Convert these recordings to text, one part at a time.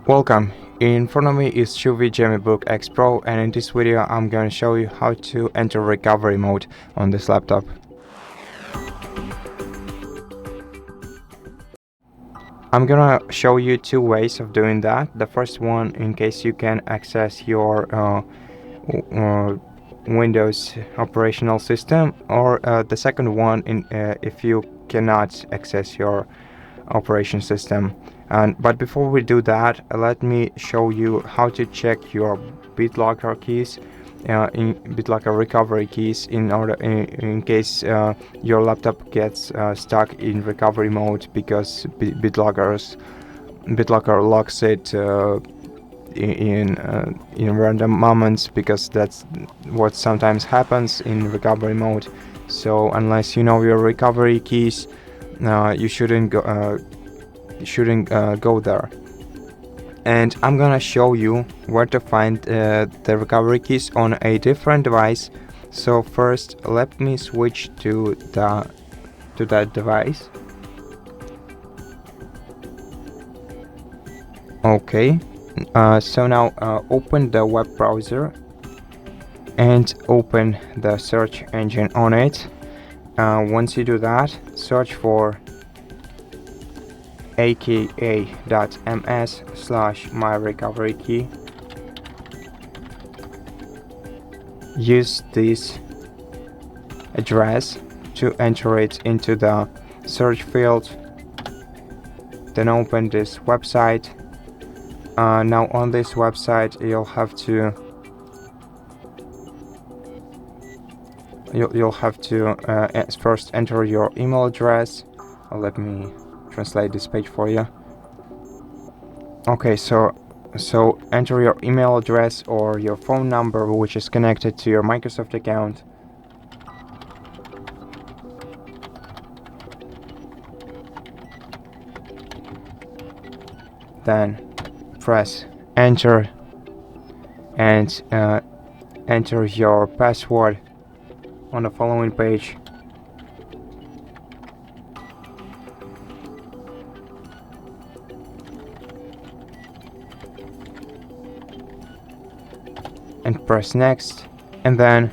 Welcome. In front of me is CHUWI GemiBook X Pro, and in this video I'm going to show you how to enter recovery mode on this laptop. I'm gonna show you two ways of doing that. The first one, in case you can access your Windows operational system, or the second one if you cannot access your operation system. But before we do that, let me show you how to check your BitLocker keys, in BitLocker recovery keys, in case your laptop gets stuck in recovery mode because BitLocker locks it in random moments, because that's what sometimes happens in recovery mode. So unless you know your recovery keys, you shouldn't go there. And I'm gonna show you where to find the recovery keys on a different device. So first, let me switch to that device. Okay. So now open the web browser and open the search engine on it. Once you do that, search for aka.ms/myrecoverykey. Use this address to enter it into the search field. Then open this website. Now on this website you'll have to first enter your email address. Let me translate this page for you. Okay, so enter your email address or your phone number which is connected to your Microsoft account. Then press enter and enter your password on the following page. And press next. And then,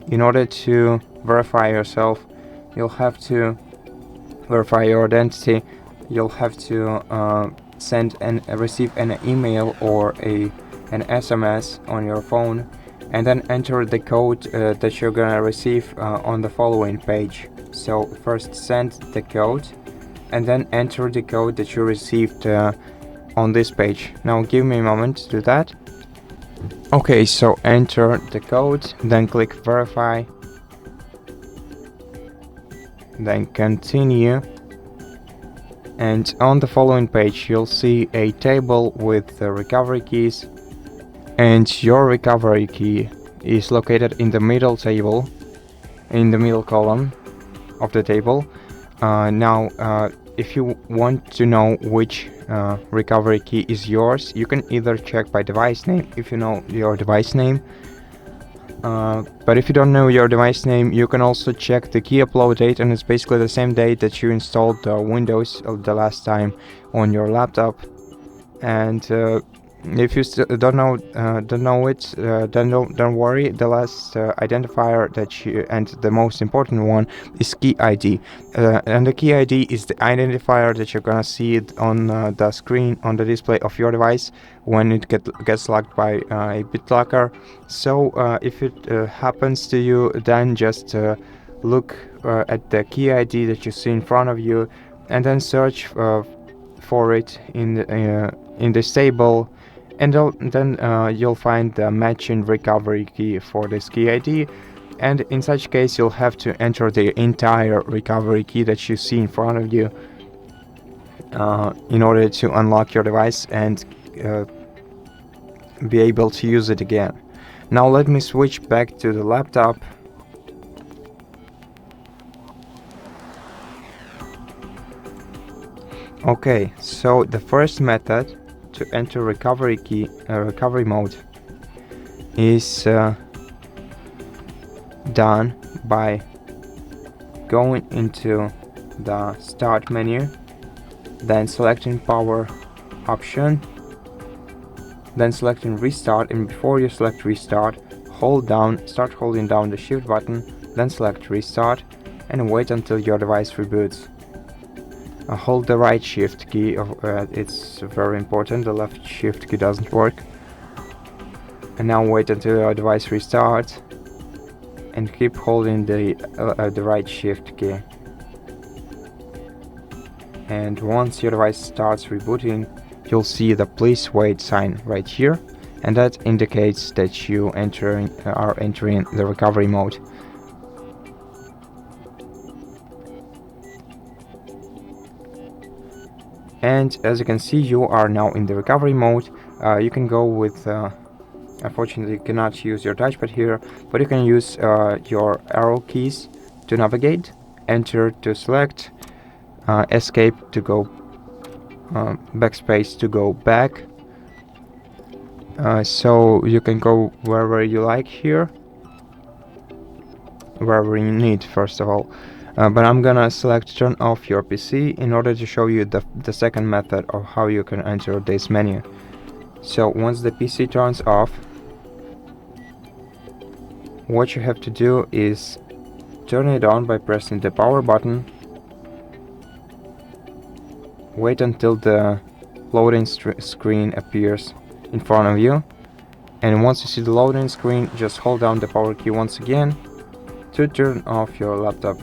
in order to verify yourself, you'll have to verify your identity. You'll have to send and receive an email or an SMS on your phone, and then enter the code that you're gonna receive on the following page. So first send the code and then enter the code that you received on this page. Now give me a moment to do that. Okay, so enter the code, then click verify, then continue, and on the following page you'll see a table with the recovery keys, and your recovery key is located in the middle table, in the middle column of the table. Now if you want to know which recovery key is yours, you can either check by device name if you know your device name, but if you don't know your device name, you can also check the key upload date, and it's basically the same date that you installed Windows the last time on your laptop. And if you still don't know it, then don't worry. The last identifier that and the most important one is key ID, and the key ID is the identifier that you're gonna see it on the screen, on the display of your device when it gets locked by a BitLocker. So if it happens to you, then just look at the key ID that you see in front of you, and then search for it in this table. And then you'll find the matching recovery key for this key ID, and in such case you'll have to enter the entire recovery key that you see in front of you in order to unlock your device and be able to use it again. Now let me switch back to the laptop. Okay, so the first method to enter recovery mode is done by going into the start menu, then selecting power option, then selecting restart, and before you select restart, start holding down the shift button, then select restart and wait until your device reboots. Hold the right shift key, it's very important, the left shift key doesn't work. And now wait until your device restarts and keep holding the right shift key. And once your device starts rebooting, you'll see the please wait sign right here, and that indicates that you are entering the recovery mode. And as you can see, you are now in the recovery mode. You can go with unfortunately you cannot use your touchpad here, but you can use your arrow keys to navigate, enter to select, escape to go, backspace to go back. So you can go wherever you like here, wherever you need, first of all. But I'm gonna select turn off your PC in order to show you the second method of how you can enter this menu. So once the PC turns off, what you have to do is turn it on by pressing the power button. Wait until the loading screen appears in front of you, and once you see the loading screen, just hold down the power key once again to turn off your laptop.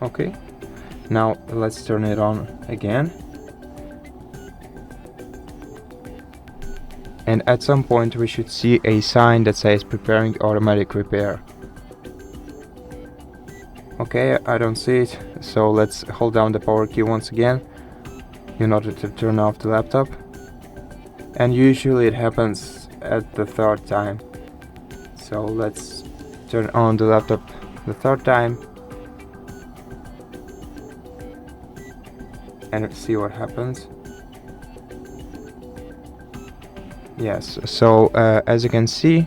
Okay, now let's turn it on again, and at some point we should see a sign that says preparing automatic repair. Okay, I don't see it, so let's hold down the power key once again in order to turn off the laptop, and usually it happens at the third time. So let's turn on the laptop the third time and see what happens. Yes, so as you can see,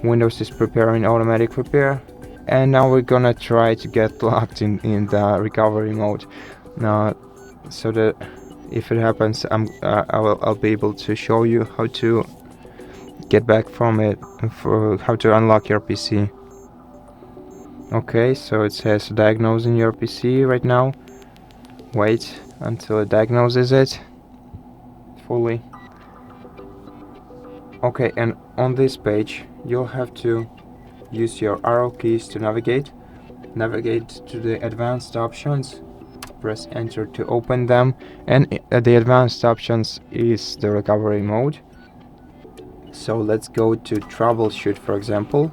Windows is preparing automatic repair, and now we're gonna try to get locked in the recovery mode. So that if it happens, I'll be able to show you how to get back from it, for how to unlock your PC. Okay, so it says diagnosing your PC right now. Wait until it diagnoses it fully. Okay, and on this page you'll have to use your arrow keys to navigate to the advanced options, press enter to open them, and the advanced options is the recovery mode. So let's go to troubleshoot, for example,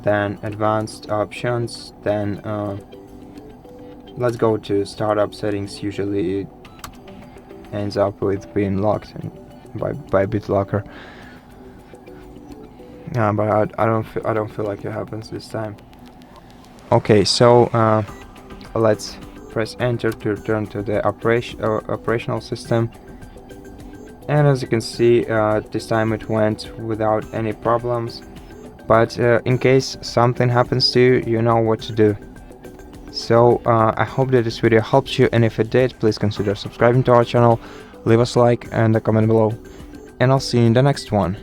then advanced options, then let's go to startup settings. Usually it ends up with being locked by BitLocker. But I don't feel like it happens this time. Okay, so let's press enter to return to the operational system, and as you can see, this time it went without any problems. But in case something happens to you, you know what to do. So I hope that this video helps you, and if it did, please consider subscribing to our channel, leave us a like and a comment below, and I'll see you in the next one.